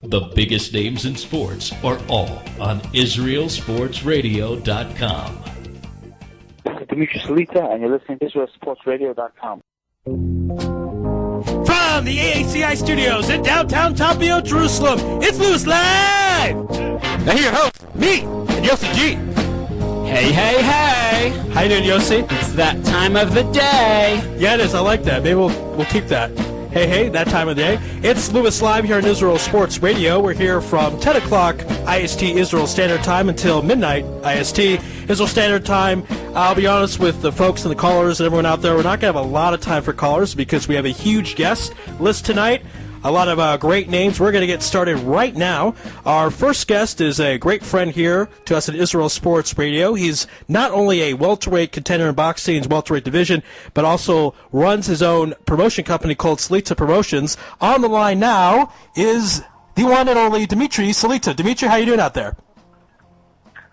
The biggest names in sports are all on IsraelSportsRadio.com. This is Dmitriy Salita, and you're listening to IsraelSportsRadio.com. From the AACI studios in downtown Tapio, Jerusalem, it's Louis Live! Now here, host, me, and Yossi G. Hey, hey, hey! How you doing, Yossi? It's that time of the day. Yeah, it is. I like that. Maybe we'll keep that. Hey, hey, that time of the day. It's Louis Live here on Israel Sports Radio. We're here from 10 o'clock IST Israel Standard Time until midnight IST Israel Standard Time. I'll be honest with the folks and the callers and everyone out there, we're not going to have a lot of time for callers because we have a huge guest list tonight. A lot of great names. We're going to get started right now. Our first guest is a great friend here to us at Israel Sports Radio. He's not only a welterweight contender in boxing's welterweight division, but also runs his own promotion company called Salita Promotions. On the line now is the one and only Dmitriy Salita. Dmitry, how you doing out there?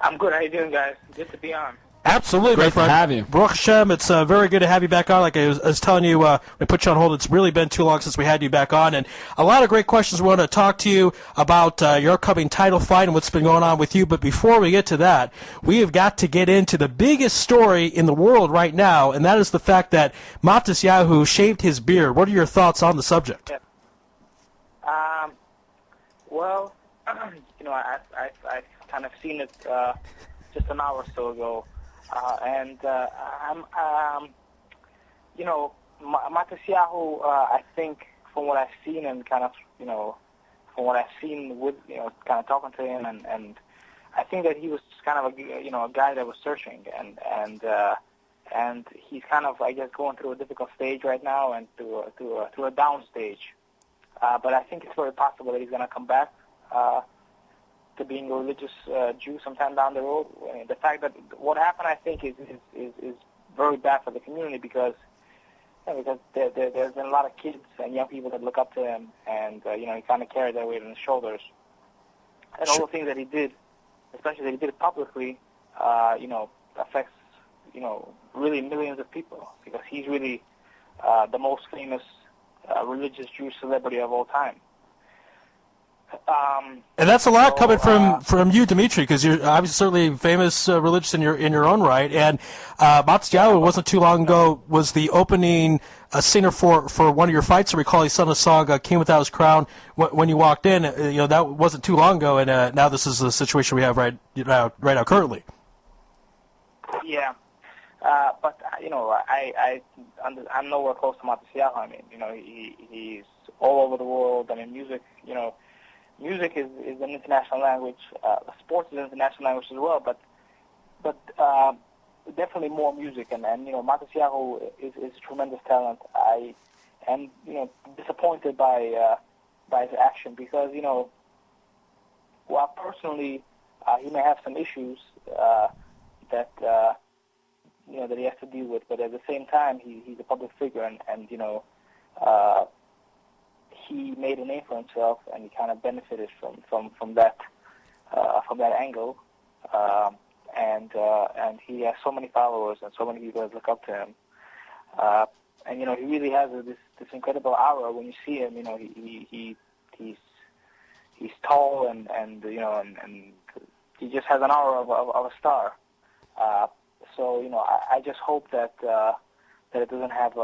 I'm good. How you doing, guys? Good to be on. Absolutely, Great my friend. to have you. Baruch Hashem, it's very good to have you back on. Like I was telling you, we put you on hold. It's really been too long since we had you back on, and a lot of great questions we want to talk to you about your upcoming title fight and what's been going on with you. But before we get to that, we have got to get into the biggest story in the world right now, and that is the fact that Matisyahu shaved his beard. What are your thoughts on the subject? Yeah. Well, you know, I've kind of seen it just an hour or so ago. You know, Matisyahu, I think from what I've seen and kind of, you know, from what I've seen with, you know, kind of talking to him, and I think that he was kind of a guy that was searching, and he's kind of, I guess, going through a difficult stage right now and through a down stage. But I think it's very possible that he's going to come back to being a religious Jew sometime down the road. The fact that what happened, I think, is very bad for the community because there's been a lot of kids and young people that look up to him, and you know, he kind of carried that weight on his shoulders. And all the things that he did, especially that he did it publicly, you know, affects, you know, really millions of people because he's really the most famous religious Jewish celebrity of all time. And that's a lot coming from you, Dmitry, because you're obviously certainly famous religious in your own right. And Matisyahu, wasn't too long ago, was the opening singer for one of your fights. I recall he sung a song, "King Without His Crown," when you walked in. You know, that wasn't too long ago, and now this is the situation we have right now currently. Yeah, but you know, I'm nowhere close to Matisyahu. I mean, you know, he's all over the world. I mean, music, you know. Music is an international language. Sports is an international language as well, but definitely more music. And you know, Matisyahu is a tremendous talent. I am, you know, disappointed by his action because, you know, while personally he may have some issues that you know, that he has to deal with, but at the same time he's a public figure, and you know. He made a name for himself, and he kind of benefited from that angle, and he has so many followers and so many people that look up to him, and you know, he really has this incredible aura when you see him. You know, he's tall and you know, and he just has an aura of a star. So you know, I just hope that it doesn't have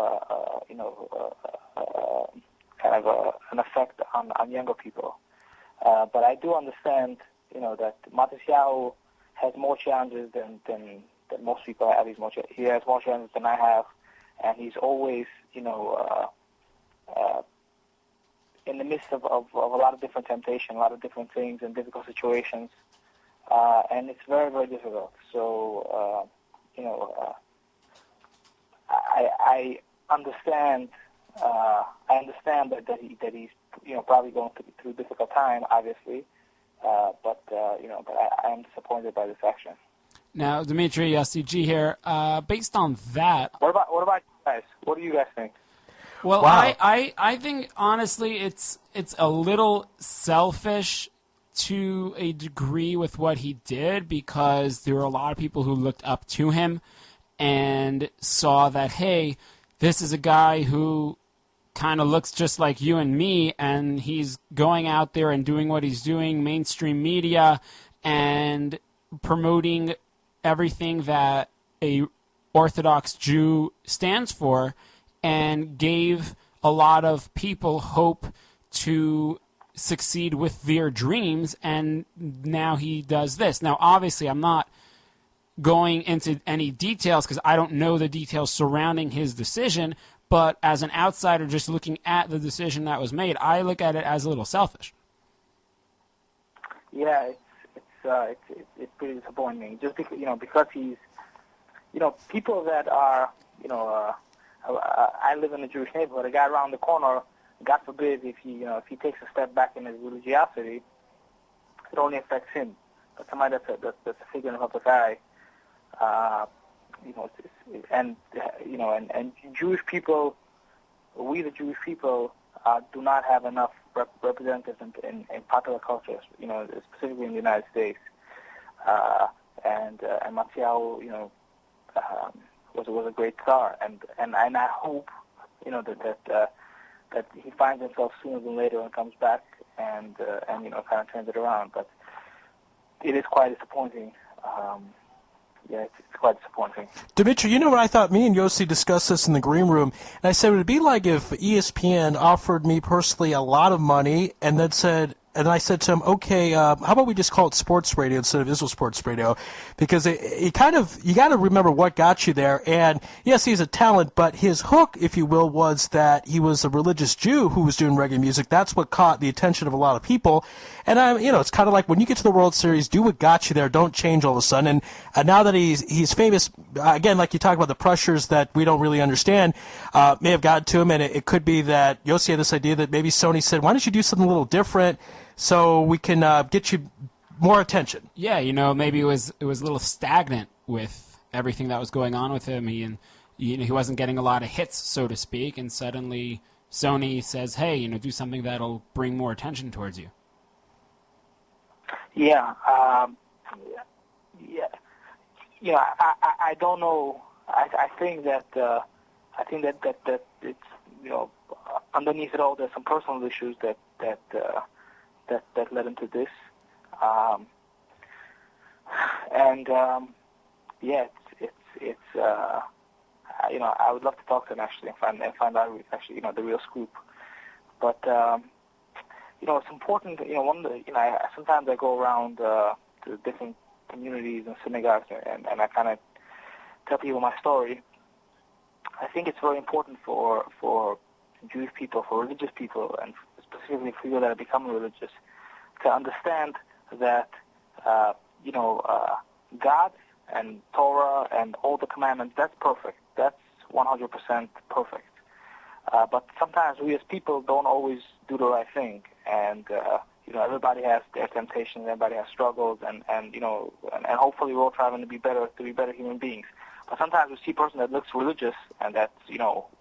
kind of an effect on younger people. But I do understand, you know, that Matisyahu has more challenges than most people have. He has more challenges than I have, and he's always, you know, in the midst of a lot of different temptation, a lot of different things and difficult situations, and it's very, very difficult. So, you know, I understand. I understand that he's, you know, probably going through a difficult time, obviously, but you know, but I am disappointed by this action. Now, Dmitry, SCG here. Based on that, what about you guys? What do you guys think? Well, wow. I think honestly, it's a little selfish to a degree with what he did because there were a lot of people who looked up to him and saw that, hey, this is a guy who kind of looks just like you and me, and he's going out there and doing what he's doing, mainstream media, and promoting everything that a Orthodox Jew stands for, and gave a lot of people hope to succeed with their dreams, and now he does this. Now, obviously, I'm not going into any details because I don't know the details surrounding his decision, but as an outsider just looking at the decision that was made, I look at it as a little selfish. Yeah, it's pretty disappointing. Just because he's, people that are, I live in a Jewish neighborhood. A guy around the corner, God forbid, if he takes a step back in his religiosity, it only affects him. But somebody that's a figure in the public eye, and Jewish people, we the Jewish people do not have enough representatives in popular culture, specifically in the United States. And Matisyahu, was a great star, and I hope, that he finds himself sooner than later and comes back and kind of turns it around. But it is quite disappointing. It's quite disappointing. Dmitry, you know what I thought? Me and Yossi discussed this in the green room, and I said it would be like if ESPN offered me personally a lot of money and then said, and I said to him, okay, how about we just call it sports radio instead of Israel Sports Radio? Because you got to remember what got you there. And yes, he's a talent, but his hook, if you will, was that he was a religious Jew who was doing reggae music. That's what caught the attention of a lot of people. And it's kind of like when you get to the World Series, do what got you there. Don't change all of a sudden. And now that he's famous, again, like you talk about the pressures that we don't really understand, may have gotten to him. And it could be that Yossi had this idea that maybe Sony said, why don't you do something a little different so we can get you more attention? Yeah, maybe it was a little stagnant with everything that was going on with him. He wasn't getting a lot of hits, so to speak, and suddenly Sony says, hey, do something that'll bring more attention towards you. Yeah, I don't know. I think that it's underneath it all, there's some personal issues that led him to this, I would love to talk to him actually and find out actually the real scoop. But it's important. Sometimes I go around to different communities and synagogues and I kind of tell people my story. I think it's very important for Jewish people, for religious people, and specifically for people that have become religious, to understand that God and Torah and all the commandments, that's perfect. That's 100% perfect. But sometimes we as people don't always do the right thing, and everybody has their temptations, everybody has struggles, and hopefully we're all trying to be better human beings. But sometimes we see a person that looks religious and that's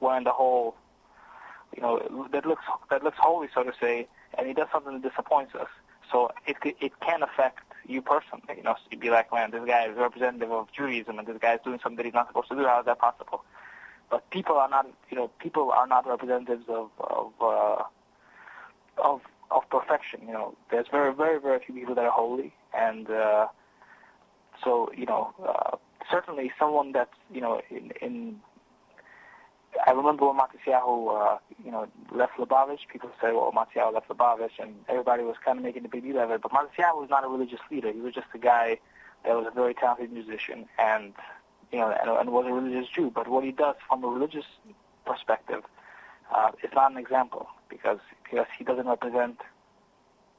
wearing the whole that looks holy, so to say, and he does something that disappoints us. So it can affect you personally. So you'd be like, man, this guy is representative of Judaism, and this guy is doing something that he's not supposed to do. How is that possible? But people are not representatives of perfection. There's very, very, very few people that are holy, and certainly someone that's I remember when Matisyahu, left Lubavitch. People say, well, Matisyahu left Lubavitch, and everybody was kind of making a big deal of it. But Matisyahu was not a religious leader. He was just a guy that was a very talented musician and was a religious Jew. But what he does from a religious perspective is not an example because he doesn't represent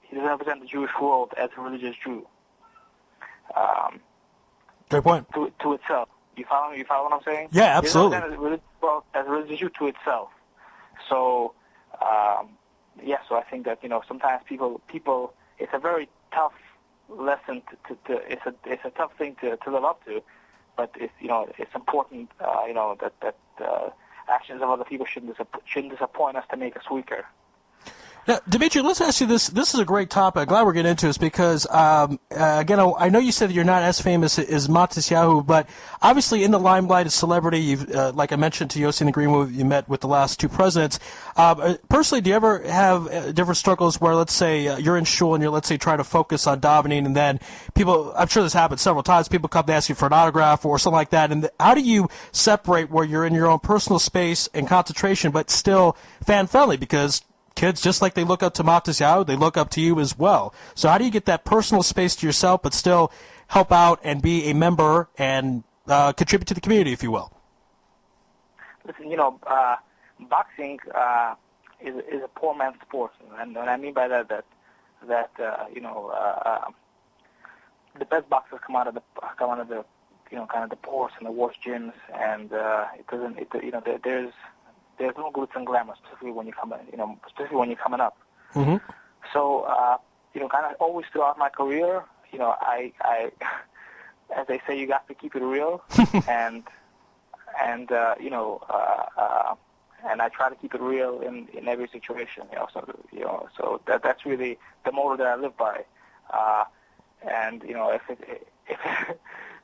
the Jewish world as a religious Jew. Great point. To itself. You follow me? You follow what I'm saying? Yeah, absolutely. As a religious Jew to itself. So, so I think that sometimes people, it's a very tough lesson it's a tough thing to live up to, but it's important that actions of other people shouldn't disappoint us to make us weaker. Now, Dmitry, let's ask you this. This is a great topic. Glad we're getting into this because, again, I know you said that you're not as famous as Matisyahu, but obviously in the limelight as celebrity, you've, like I mentioned to Yossi in the green room, you met with the last two presidents. Personally, do you ever have different struggles where, let's say, you're in shul and you're, let's say, trying to focus on davening, and then people, I'm sure this happens several times, people come to ask you for an autograph or something like that, and how do you separate where you're in your own personal space and concentration, but still fan-friendly? Because kids, just like they look up to Matisyahu, they look up to you as well. So how do you get that personal space to yourself but still help out and be a member and contribute to the community, if you will? Listen, boxing is a poor man's sport, and what I mean by that the best boxers come out of the kind of the poorest and the worst gyms, and there's no glitz and glamour, especially when you're coming up. Mm-hmm. So, kind of always throughout my career, I as they say, you got to keep it real, and I try to keep it real in every situation, So that's really the motto that I live by. And if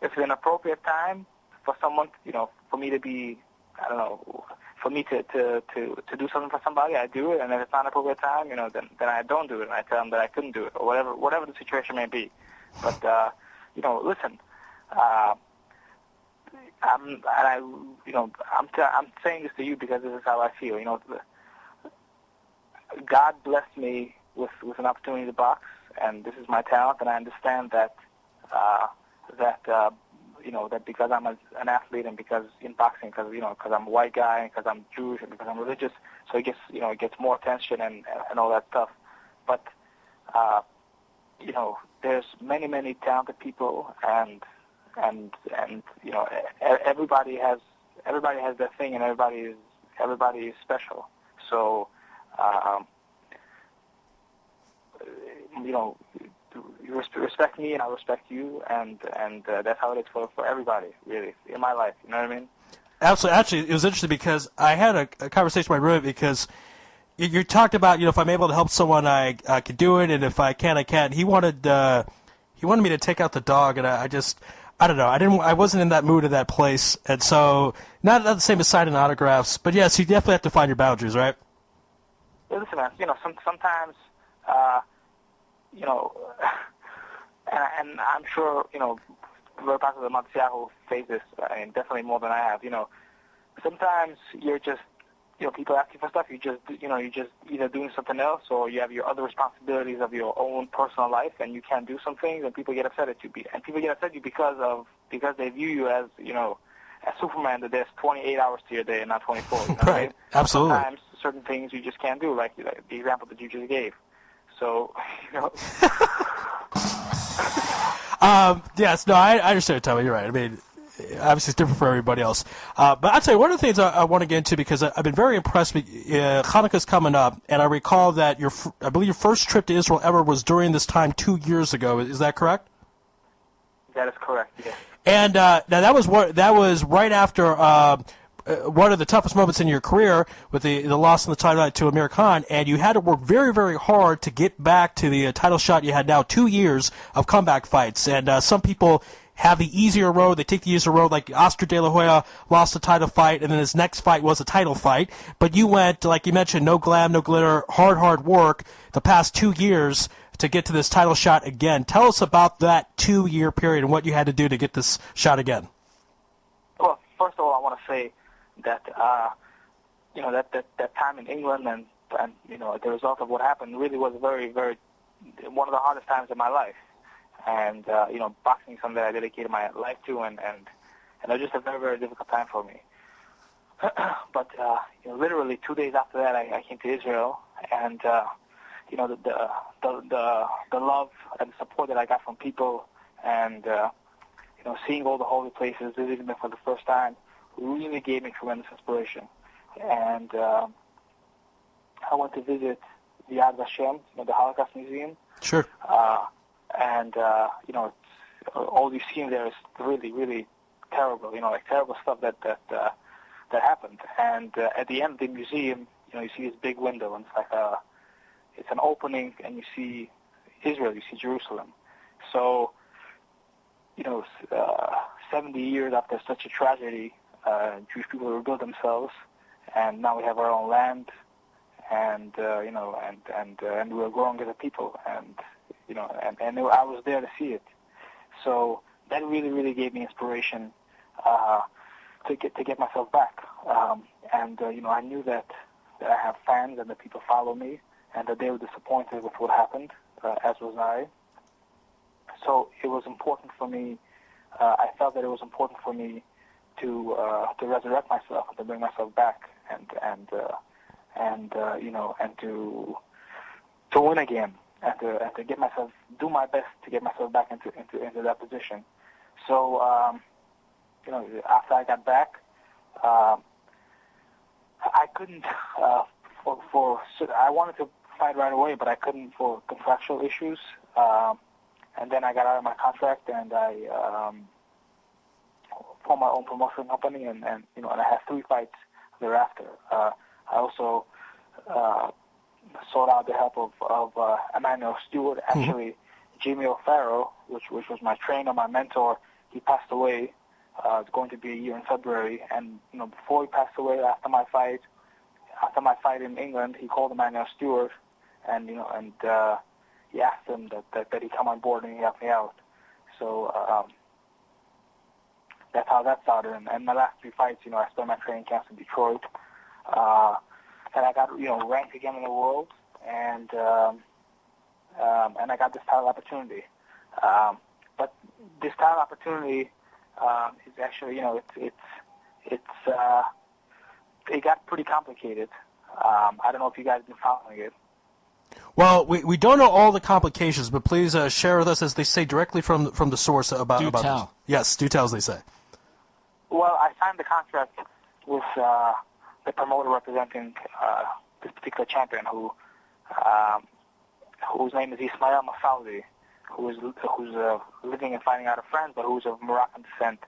it's an appropriate time for someone, for me to be, I don't know, for me to do something for somebody, I do it, and if it's not an appropriate time, then I don't do it, and I tell them that I couldn't do it, or whatever the situation may be. But listen, I'm saying this to you because this is how I feel. God blessed me with an opportunity to box, and this is my talent, and I understand that because I'm an athlete, and because in boxing, because I'm a white guy, and because I'm Jewish, and because I'm religious, so it gets more attention and all that stuff. But there's many talented people, and everybody has their thing, and everybody is special. So you respect me, and I respect you, and that's how it is for everybody, really, in my life. You know what I mean? Absolutely. Actually, it was interesting because I had a conversation with my roommate because you talked about, if I'm able to help someone, I could do it, and if I can't, I can't. He wanted me to take out the dog, and I don't know. I wasn't in that mood at that place, and so not the same as signing autographs. But yes, you definitely have to find your boundaries, right? Yeah, listen, man. Sometimes. And I'm sure, very possibly Matisyahu faced this, definitely more than I have. Sometimes you're just, people ask you for stuff, you're just either doing something else, or you have your other responsibilities of your own personal life, and you can't do some things, and people get upset at you. And people get upset at you because they view you as, as Superman, that there's 28 hours to your day and not 24. You know right, what I mean? Absolutely. Sometimes certain things you just can't do, like the example that you just gave. So, Yes, no, I understand, Tommy. You're right. I mean, obviously it's different for everybody else. But I'll tell you, one of the things I want to get into, because I've been very impressed with Hanukkah's coming up, and I recall that I believe your first trip to Israel ever was during this time 2 years ago. Is that correct? That is correct, yes. And now that was right after one of the toughest moments in your career with the loss in the title to Amir Khan, and you had to work very, very hard to get back to the title shot. You had now 2 years of comeback fights, and some people have the easier road. They take the easier road, like Oscar De La Hoya lost a title fight, and then his next fight was a title fight. But you went, like you mentioned, no glam, no glitter, hard work the past 2 years to get to this title shot again. Tell us about that 2-year period and what you had to do to get this shot again. Well, first of all, I want to say that that time in England and the result of what happened really was very, very one of the hardest times in my life. And boxing is something that I dedicated my life to, and it was just a very, very difficult time for me. But literally 2 days after that, I came to Israel, and the love and the support that I got from people, and seeing all the holy places, visiting them for the first time, really gave me tremendous inspiration. And I went to visit the Yad Vashem, the Holocaust Museum. Sure. And all you see there is really, really terrible. Like terrible stuff that happened. And at the end of the museum, you see this big window, and it's like it's an opening, and you see Israel, you see Jerusalem. So, 70 years after such a tragedy, Jewish people rebuilt themselves, and now we have our own land, and and we're growing as a people, and I was there to see it. So that really, really gave me inspiration to get myself back. I knew that I have fans and that people follow me, and that they were disappointed with what happened, as was I. So it was important for me. I felt that it was important for me to resurrect myself and to bring myself back, and to win again, and to get myself, do my best to get myself back into that position. So after I got back, I couldn't I wanted to fight right away, but I couldn't for contractual issues. And then I got out of my contract, and I formed my own promotion company, and I had 3 fights thereafter. I also sought out the help of Emmanuel Stewart. Actually, Jimmy O'Farrell, which was my trainer, my mentor, he passed away. It's going to be a year in February, and before he passed away, after my fight in England, he called Emmanuel Stewart, and he asked him that he come on board and he helped me out. So that's how that started. And my last 3 fights, I spent my training camps in Detroit, and I got ranked again in the world, and I got this title opportunity. But this title opportunity is actually, it got pretty complicated. I don't know if you guys have been following it. Well, we don't know all the complications, but please share with us, as they say, directly from the source about Do about tell. this. Yes, do tell, as they say. Well, I signed the contract with the promoter representing this particular champion, whose name is Ismail Masaudi, who's living and fighting out of France, but who's of Moroccan descent.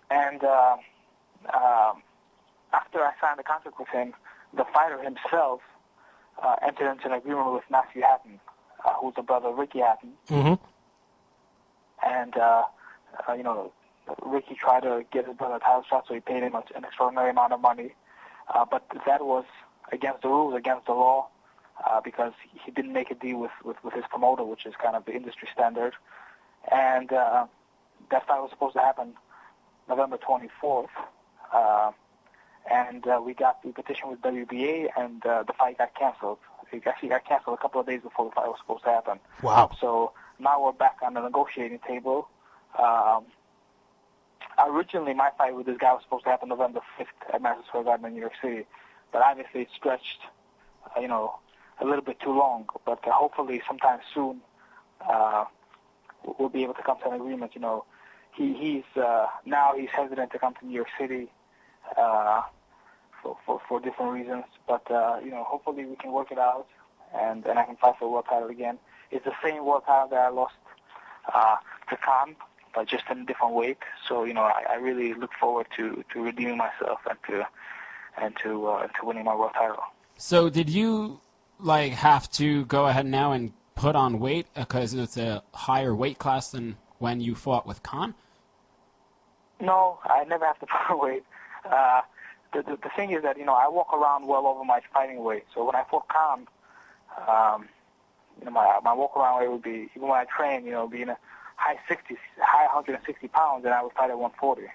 And after I signed the contract with him, the fighter himself entered into an agreement with Matthew Hatton, who's the brother of Ricky Hatton. Mm-hmm. And Ricky tried to get his brother a title shot, so he paid him an extraordinary amount of money. But that was against the rules, against the law, because he didn't make a deal with his promoter, which is kind of the industry standard. And that fight was supposed to happen November 24th. And we petitioned with WBA, and the fight got canceled. It actually got canceled a couple of days before the fight was supposed to happen. Wow. So now we're back on the negotiating table. Originally, my fight with this guy was supposed to happen November 5th at Madison Square Garden in New York City, but obviously it stretched, a little bit too long. But hopefully sometime soon we'll be able to come to an agreement. He's hesitant to come to New York City for different reasons, but hopefully we can work it out, and I can fight for a world title again. It's the same world title that I lost to Khan, but just in a different weight. So I really look forward to redeeming myself and to winning my world title. So did you have to go ahead now and put on weight because it's a higher weight class than when you fought with Khan? No, I never have to put on weight. The thing is that I walk around well over my fighting weight. So when I fought Khan, my walk around weight would be, even when I train, be in a high 160 pounds, and I would fight at 140.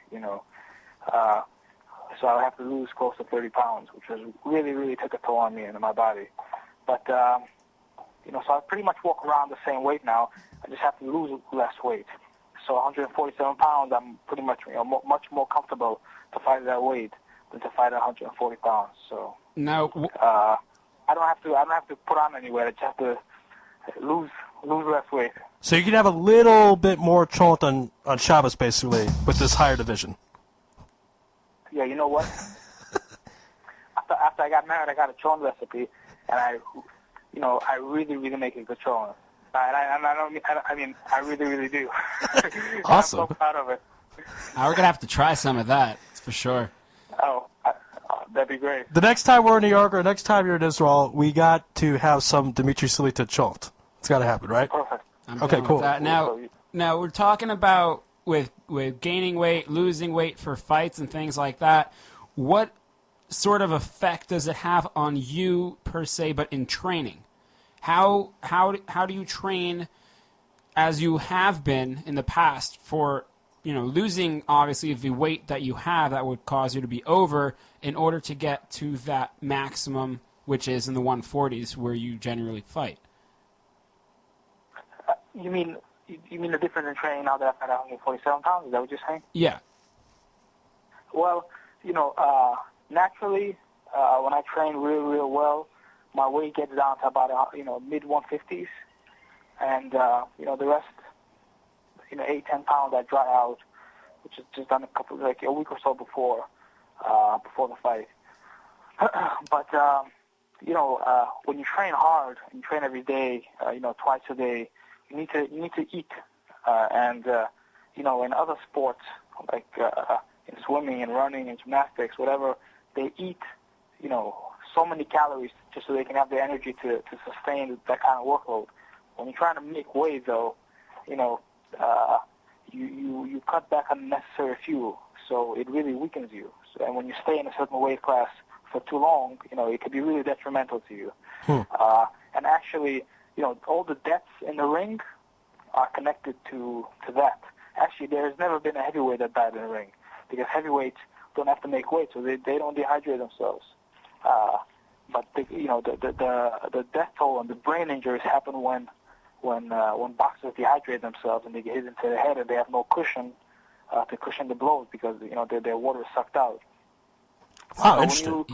So I would have to lose close to 30 pounds, which was really, really took a toll on me and my body. But so I pretty much walk around the same weight now. I just have to lose less weight. So 147 pounds, I'm pretty much much more comfortable to fight at that weight than to fight at 140 pounds. So now I don't have to put on any weight. I just have to lose less weight. So you can have a little bit more chont on Shabbos, basically, with this higher division. Yeah, you know what? after I got married, I got a chon recipe, and I really, really make a good chon. I really, really do. Awesome. I'm so proud of it. Now we're going to have to try some of that, for sure. Oh, That'd be great. The next time we're in New York or next time you're in Israel, we got to have some Dmitriy Salita chalt. It's got to happen, right? Perfect. Okay, cool. Now we're talking about with gaining weight, losing weight for fights and things like that. What sort of effect does it have on you per se, but in training? How do you train as you have been in the past for, losing obviously the weight that you have that would cause you to be over in order to get to that maximum, which is in the 140s where you generally fight? You mean the difference in training now that I'm at 147 pounds? Is that what you're saying? Yeah. Well, naturally, when I train real well, my weight gets down to about mid 150s, and the rest, 8-10 pounds I dry out, which is just done a week or so before the fight. But when you train hard and you train every day, twice a day, you need to eat, and in other sports like in swimming and running and gymnastics, whatever, they eat so many calories just so they can have the energy to sustain that kind of workload. When you're trying to make weight, though, you cut back on unnecessary fuel, so it really weakens you. So, and when you stay in a certain weight class for too long, it could be really detrimental to you. And actually, all the deaths in the ring are connected to that. Actually, there has never been a heavyweight that died in the ring, because heavyweights don't have to make weight, so they don't dehydrate themselves. But the death toll and the brain injuries happen when boxers dehydrate themselves and they get hit into the head and they have no cushion to cushion the blows because their water is sucked out. Wow, so interesting.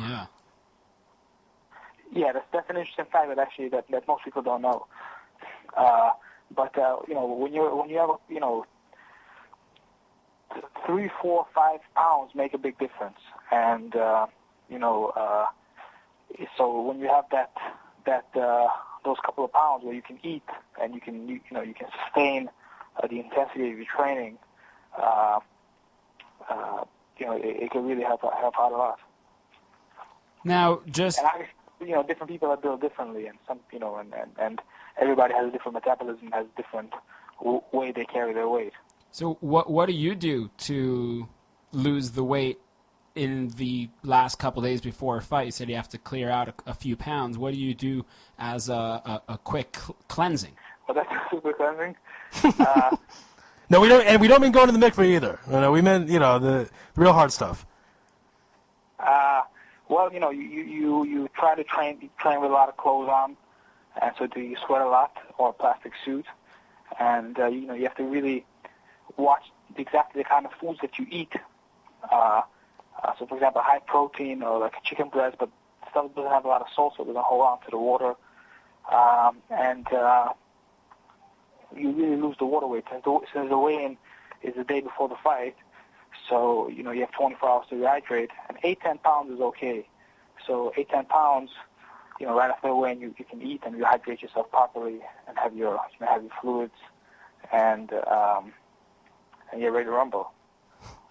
Yeah, that's an interesting fact that actually that most people don't know. But when you have 3, 4, 5 pounds make a big difference, and so when you have that those couple of pounds where you can eat and you can sustain the intensity of your training, it can really help out a lot. Now, just and different people are built differently, and some and everybody has a different metabolism, has a different way they carry their weight. So what do you do to lose the weight in the last couple of days before a fight? You said you have to clear out a few pounds. What do you do as a quick cleansing? Well, that's super cleansing. No, we don't, and we don't mean going to the mikveh either. We meant the real hard stuff. Well, you try to train with a lot of clothes on, and so do you sweat a lot or a plastic suit, and you have to really watch exactly the kind of foods that you eat. So, for example, high protein or like a chicken breast, but stuff that doesn't have a lot of salt, so it doesn't hold on to the water, and you really lose the water weight. Since the weigh-in is the day before the fight, so you have 24 hours to rehydrate, and 8-10 pounds is okay. So 8-10 pounds, right after the weigh-in, you can eat and rehydrate yourself properly and have your fluids, and you're ready to rumble.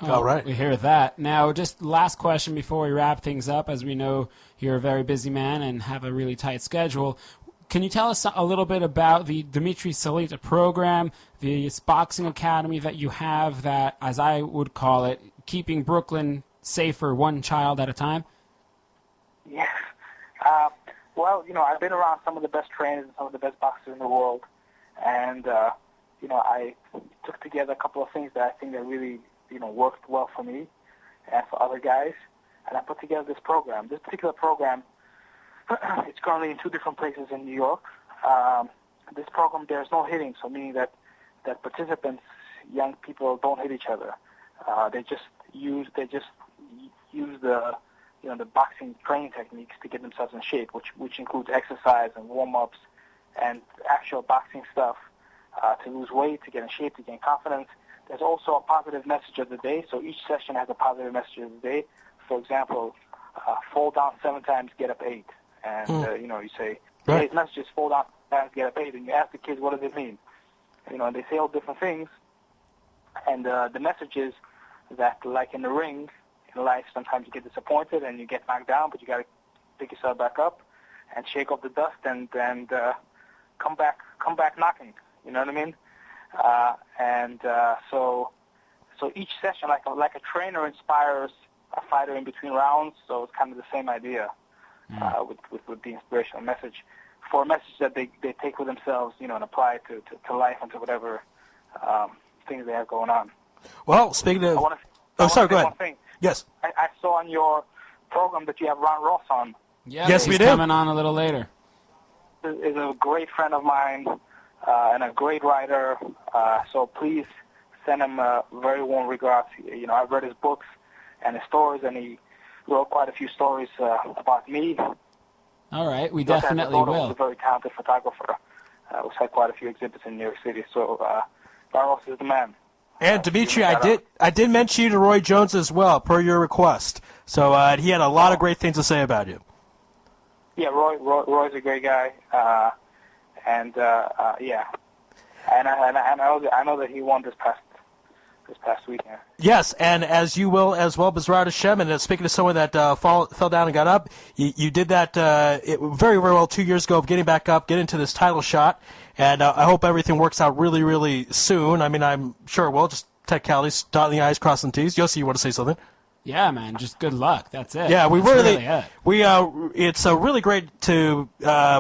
All right. We hear that. Now, just last question before we wrap things up, as we know you're a very busy man and have a really tight schedule. Can you tell us a little bit about the Dmitriy Salita program, the boxing academy that you have that, as I would call it, keeping Brooklyn safer one child at a time? Yeah. Well, I've been around some of the best trainers and some of the best boxers in the world, and I took together a couple of things that I think that really worked well for me and for other guys, and I put together this program. This particular program, it's currently in 2 different places in New York. This program, there's no hitting, so meaning that participants, young people, don't hit each other. They just use the the boxing training techniques to get themselves in shape, which includes exercise and warm-ups and actual boxing stuff to lose weight, to get in shape, to gain confidence. There's also a positive message of the day, so each session has a positive message of the day. For example, fall down 7 times, get up 8. And, you say, today's message is fall down 7 times, get up 8. And you ask the kids, what does it mean? And they say all different things. And the message is that, like in the ring, in life, sometimes you get disappointed and you get knocked down, but you got to pick yourself back up and shake off the dust and come back knocking. You know what I mean? So each session, like a trainer inspires a fighter in between rounds. So it's kind of the same idea with the inspirational message, for a message that they take with themselves, and apply to life and to whatever things they have going on. Well, speaking of... Go ahead. One thing. Yes. I saw on your program that you have Ron Ross on. Yeah, yes, he's we do. Coming on a little later. Is a great friend of mine and a great writer. So please send him very warm regards. I've read his books and his stories, and he wrote quite a few stories about me. All right, we definitely will. He's a very talented photographer. We've had quite a few exhibits in New York City. So Ron Ross is the man. And Dmitry, I did mention you to Roy Jones as well, per your request. So he had a lot of great things to say about you. Yeah, Roy's a great guy, and yeah, and I know that he won this past weekend. Yes, and as you will as well, Bezrat Hashem. And speaking to someone that fell down and got up, you did that very, very well 2 years ago of getting back up, getting to this title shot. And I hope everything works out really, really soon. I mean, I'm sure it will. Just technicalities, dotting the I's, crossing the T's. Yossi, you want to say something? Yeah, man. Just good luck. That's it. Yeah, That's it's really great to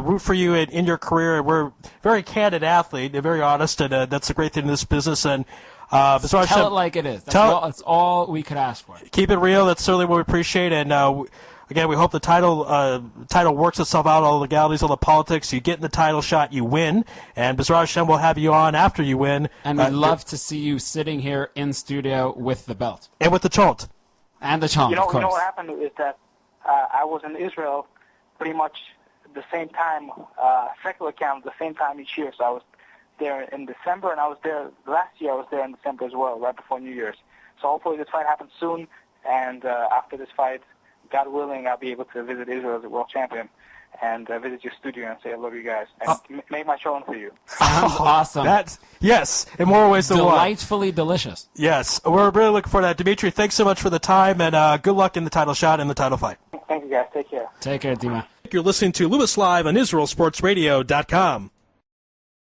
root for you in your career. We're a very candid athlete, very honest, and that's a great thing in this business. And tell it like it is. That's all we could ask for. Keep it real. That's certainly what we appreciate. And again, we hope the title works itself out, all the legalities, all the politics. You get in the title shot, you win. And Bezrat Hashem will have you on after you win. And we'd love to see you sitting here in studio with the belt. And with the chant. And the chant, of course. You know what happened is that I was in Israel pretty much the same time, secular count, the same time each year. So I was there in December, and I was there last year. I was there in December as well, right before New Year's. So hopefully this fight happens soon, and after this fight, God willing, I'll be able to visit Israel as a world champion and visit your studio and say I love you guys and make my show for you. Sounds awesome. Yes, in more ways than one. Delightfully delicious. Yes, we're really looking for that. Dmitry, thanks so much for the time, and good luck in the title shot and the title fight. Thank you, guys. Take care. Take care, Dima. You're listening to Lewis Live on IsraelSportsRadio.com.